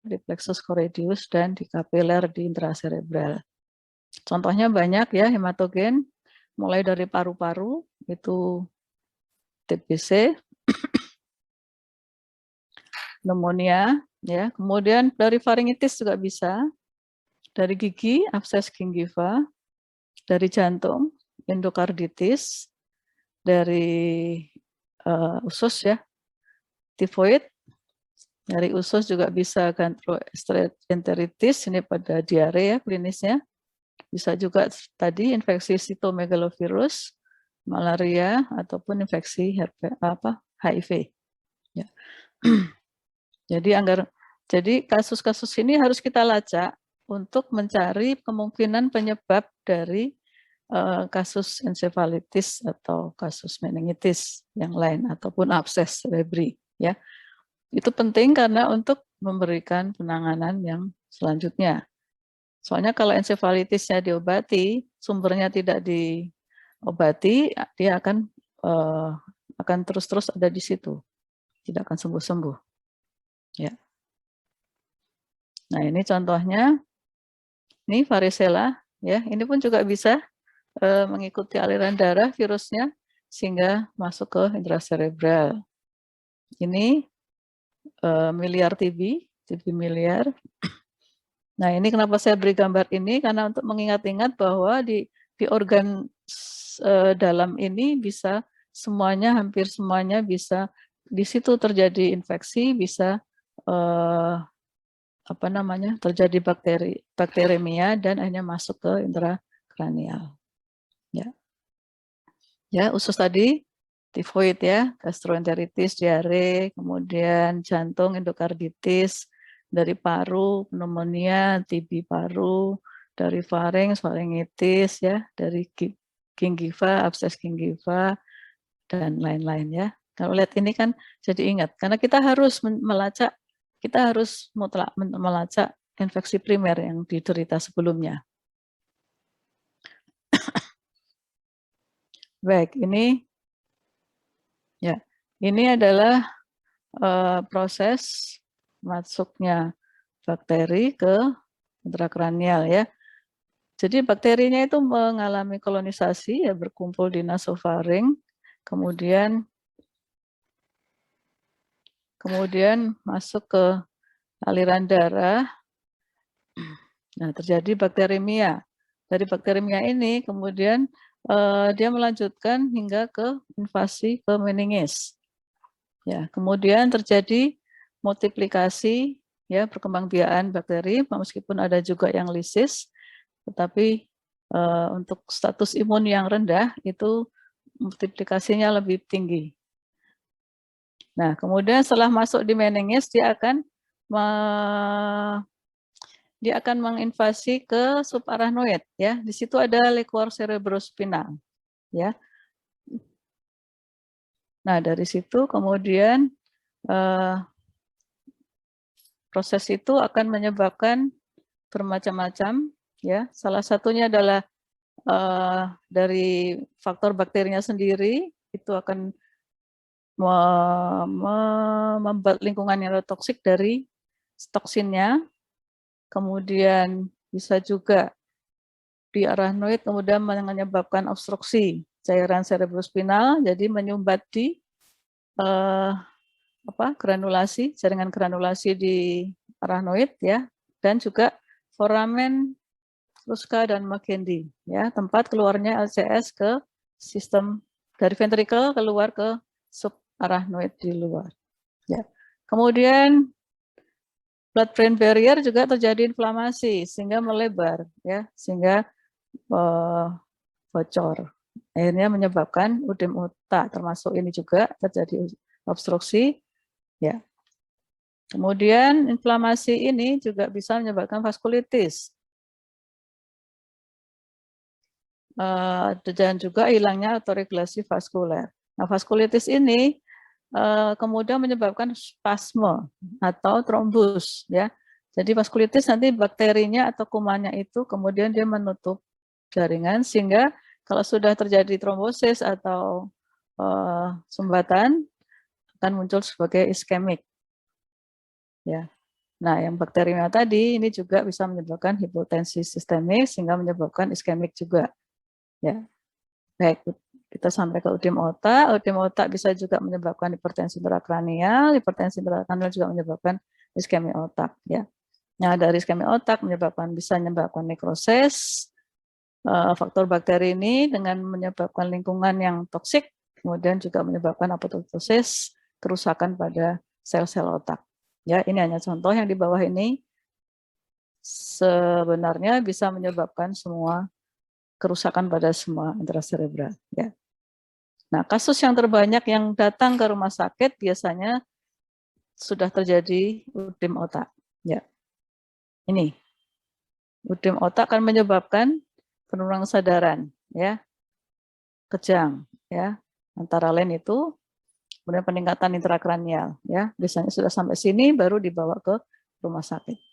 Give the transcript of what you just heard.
di plexus choroideus, dan di kapiler di intracerebral. Contohnya banyak ya hematogen, mulai dari paru-paru, itu TBC, pneumonia, ya. Kemudian dari faringitis juga bisa, dari gigi, abses gingiva, dari jantung, endokarditis, dari usus ya, tifoid, dari usus juga bisa gastroenteritis, ini pada diare ya klinisnya. Bisa juga tadi infeksi sitomegalovirus, malaria, ataupun infeksi HIV. Ya. Jadi kasus-kasus ini harus kita lacak untuk mencari kemungkinan penyebab dari kasus ensefalitis atau kasus meningitis yang lain ataupun abses cerebri ya. Itu penting karena untuk memberikan penanganan yang selanjutnya. Soalnya kalau ensefalitisnya diobati, sumbernya tidak diobati, dia akan terus-terus ada di situ, tidak akan sembuh-sembuh. Ya. Nah ini contohnya, ini varicella, ya. Ini pun juga bisa mengikuti aliran darah virusnya sehingga masuk ke intracerebral. Ini miliar TB miliar. Nah ini kenapa saya beri gambar ini, karena untuk mengingat-ingat bahwa di organ dalam ini bisa semuanya, hampir semuanya bisa di situ terjadi infeksi, bisa terjadi bakteremia dan akhirnya masuk ke intrakranial. Ya, usus tadi tifoid ya, gastroenteritis, diare, kemudian jantung, endokarditis, dari paru, pneumonia, TB paru, dari faringitis ya, dari gingiva, abses gingiva, dan lain-lain ya. Kalau lihat ini kan jadi ingat, karena kita harus melacak, kita harus mutlak melacak infeksi primer yang diderita sebelumnya. Baik, ini ya, ini adalah proses masuknya bakteri ke intrakranial ya. Jadi bakterinya itu mengalami kolonisasi ya, berkumpul di nasofaring, kemudian masuk ke aliran darah. Nah, terjadi bakteremia. Dari bakteremia ini kemudian dia melanjutkan hingga ke invasi ke meningis. Ya, kemudian terjadi multiplikasi ya, perkembangbiakan bakteri, meskipun ada juga yang lisis, tetapi untuk status imun yang rendah itu multiplikasinya lebih tinggi. Nah, kemudian setelah masuk di meningis dia akan menginvasi ke subarachnoid ya. Di situ ada liquor cerebrospinal ya. Nah, dari situ kemudian proses itu akan menyebabkan bermacam-macam ya. Salah satunya adalah dari faktor bakterinya sendiri, itu akan membuat lingkungan yang toksik dari toksinnya. Kemudian bisa juga di arachnoid kemudian menyebabkan obstruksi cairan cerebrospinal, jadi menyumbat di granulasi, jaringan granulasi di arachnoid ya, dan juga foramen Ruska dan Magendie ya, tempat keluarnya LCS ke sistem dari ventricle keluar ke subarachnoid di luar ya. Kemudian blood brain barrier juga terjadi inflamasi sehingga melebar ya, sehingga bocor, akhirnya menyebabkan udem otak, termasuk ini juga terjadi obstruksi ya. Kemudian inflamasi ini juga bisa menyebabkan vaskulitis dan juga hilangnya autoregulasi vaskuler. Nah, vaskulitis ini kemudian menyebabkan spasme atau trombus ya. Jadi vaskulitis nanti bakterinya atau kumannya itu kemudian dia menutup jaringan sehingga kalau sudah terjadi trombosis atau sumbatan akan muncul sebagai iskemik ya. Nah, yang bakterinya tadi ini juga bisa menyebabkan hipotensi sistemik sehingga menyebabkan iskemik juga. Ya, baik kita sampai ke udim otak. Udim otak bisa juga menyebabkan hipertensi intrakranial. Hipertensi intrakranial juga menyebabkan iskemi otak. Ya, nah dari iskemi otak bisa menyebabkan nekrosis. Faktor bakteri ini dengan menyebabkan lingkungan yang toksik, kemudian juga menyebabkan apoptosis, kerusakan pada sel-sel otak. Ya, ini hanya contoh yang di bawah ini sebenarnya bisa menyebabkan semua kerusakan pada semua intracerebral. Ya. Nah, kasus yang terbanyak yang datang ke rumah sakit biasanya sudah terjadi udim otak. Ya, ini udim otak akan menyebabkan penurunan kesadaran, ya, kejang, ya. Antara lain itu kemudian peningkatan intrakranial, ya. Biasanya sudah sampai sini baru dibawa ke rumah sakit.